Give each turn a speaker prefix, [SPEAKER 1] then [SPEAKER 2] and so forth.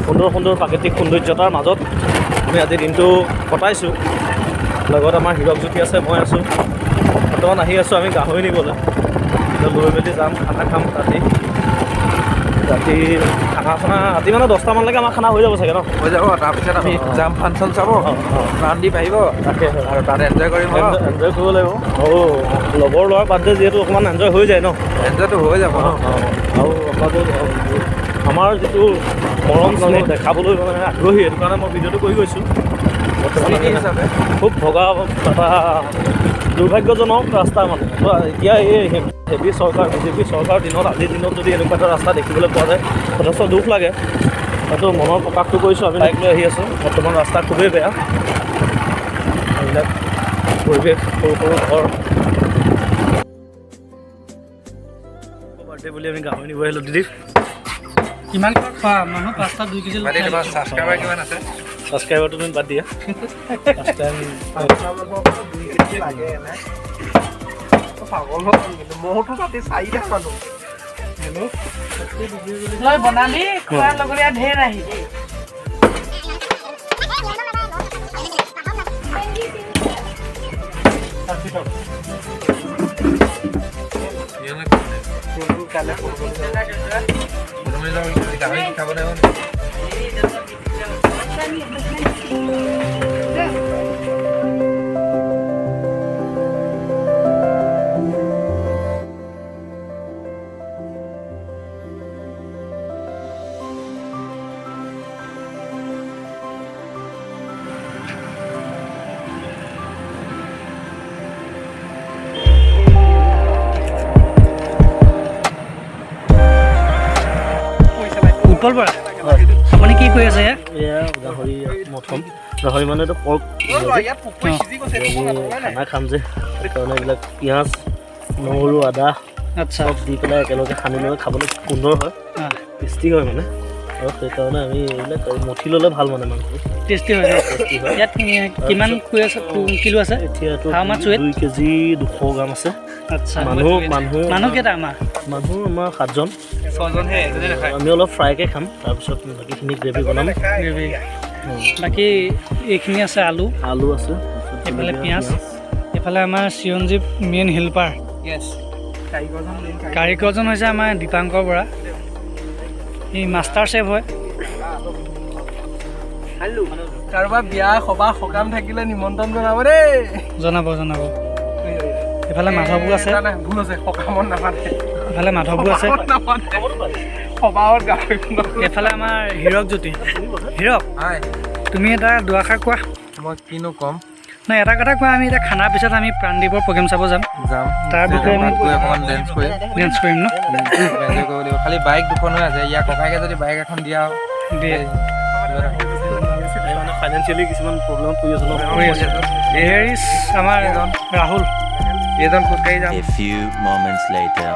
[SPEAKER 1] সুন্দৰ সুন্দৰ প্ৰাকৃতিক সৌন্দৰ্যতাৰ মাজত আমি আজি দিনটো কটাইছোঁ। লগত আমাৰ হীৰকজ্যোতি আছে, মই আছোঁ। বৰ্তমান আহি আছোঁ আমি গাহৰি নিবলৈ। লৈ মেলি যাম, খানা খাম ৰাতি খানা ৰাতি মানে 10টামানলৈকে আমাৰ খানা হৈ যাব চাগে ন?
[SPEAKER 2] হৈ যাব। তাৰপিছত আমি যাম ফাংচন চাব, প্ৰাণদীপ আহিব,
[SPEAKER 1] তাকে
[SPEAKER 2] আৰু তাত এনজয় কৰিম।
[SPEAKER 1] এনজয় কৰিব লাগিব। আৰু লগৰ ল'ৰাৰ বাৰ্থডে যিহেতু অকণমান এনজয় হৈ যায় ন?
[SPEAKER 2] এনজয়টো হৈ যাব।
[SPEAKER 1] আৰু আমাৰ যিটো মৰম স্নেহ দেখাবলৈ মানে আগ্ৰহী, সেইটো কাৰণে মই ভিডিঅ'টো কৰি গৈছোঁ।
[SPEAKER 2] হিচাপে
[SPEAKER 1] খুব ভগা এটা দুৰ্ভাগ্যজনক ৰাস্তা মানে। এতিয়া এই হেভি চৰকাৰ, বিজেপি চৰকাৰৰ দিনত, আজিৰ দিনত যদি এনেকুৱা এটা ৰাস্তা দেখিবলৈ পোৱা যায়, যথেষ্ট দুখ লাগে। হয়তো মনৰ প্ৰকাশটো কৰিছোঁ। আমি বাইক লৈ আহি আছোঁ। বৰ্তমান ৰাস্তা খুবেই বেয়া। এইবিলাক পৰিৱেশ, সৰু সৰু ঘৰ। বাৰ্থডে বুলি আমি গাহৰি নিব আহিলোঁ। দিদি
[SPEAKER 3] কিমান খোৱা মানুহ? 5টা 2 কেজি
[SPEAKER 2] ছাবস্ক্ৰাইবাৰ কিমান আছে?
[SPEAKER 1] ছাবস্ক্ৰাইবাৰটো তুমি বাদ দিয়া।
[SPEAKER 3] বনালি খোৱাৰ লগতে ঢেৰ আহি উৎপল বৰা, আপুনি কি কৰি আছে?
[SPEAKER 1] এয়া গাহৰি মথম। গাহৰি মানেতো পৰ্ক। খানা খাম যে, সেইকাৰণে এইবিলাক পিঁয়াজ, নহৰু, আদা
[SPEAKER 3] আচ্ছা,
[SPEAKER 1] চব দি পেলাই একেলগে সানি লৈ খাবলৈ সুন্দৰ হয়, টেষ্টি হয় মানে। আৰু সেইকাৰণে আমি এইবিলাক মঠি ল'লে ভাল মানে মাংসটো
[SPEAKER 3] টেষ্টি হয়। ইয়াত কিমান কিলো আছে?
[SPEAKER 1] এতিয়াতো
[SPEAKER 3] হাউ মাছ ৱেট?
[SPEAKER 1] 2 কেজি 200 গ্ৰাম আছে।
[SPEAKER 3] আচ্ছা,
[SPEAKER 1] মানুহ
[SPEAKER 3] কেইটা আমাৰ?
[SPEAKER 1] মানুহ আমাৰ 7জন।
[SPEAKER 2] 6জনহে।
[SPEAKER 1] আমি অলপ ফ্ৰাইকৈ খাম, তাৰপিছত বাকীখিনি গ্ৰেভি বনাম।
[SPEAKER 3] বাকী এইখিনি আছে আলু
[SPEAKER 1] আছে,
[SPEAKER 3] এইফালে পিঁয়াজ, এইফালে আমাৰ চিৰঞ্জীৱ মেইন হেল্পাৰ। কাৰিকৰজন হৈছে আমাৰ দীপাংকৰ বৰা। সি মাষ্টাৰ চেফ হয়।
[SPEAKER 2] কাৰোবাৰ বিয়া সভা সকাম থাকিলে নিমন্ত্ৰণ জনাব দেই।
[SPEAKER 3] জনাব। এইফালে মাধৱো আছে।
[SPEAKER 2] ভুল আছে, সকামত নাপাতে।
[SPEAKER 3] এইফালে মাধৱো আছে।
[SPEAKER 2] সবাহত গাহৰি।
[SPEAKER 3] এইফালে আমাৰ হীৰকজ্যোতি। হীৰক, তুমি এটা দুআষাৰ কোৱা।
[SPEAKER 2] মই কিনো ক'ম?
[SPEAKER 3] নাই, এটা কথা কোৱা। আমি এতিয়া খানাৰ পিছত আমি প্ৰাণদীপৰ প্ৰগ্ৰেম চাব যাম। তাৰ বিষয়ে আমি
[SPEAKER 2] অকণমান ডেন্স কৰিম
[SPEAKER 3] ন?
[SPEAKER 2] এনজয় কৰিব লাগিব। খালি বাইক দুখন হৈ আছে। ইয়াৰ ককাইকে যদি বাইক এখন দিয়া
[SPEAKER 3] দিয়ে
[SPEAKER 1] ফাইনেন্সিয়েলি কিছুমান প্ৰব্লেমত পৰি আছে ন।
[SPEAKER 3] হেয়াৰ ইজ আমাৰ ৰাহুল।
[SPEAKER 2] এইজন খোজকাঢ়ি যাম।
[SPEAKER 4] A few moments later.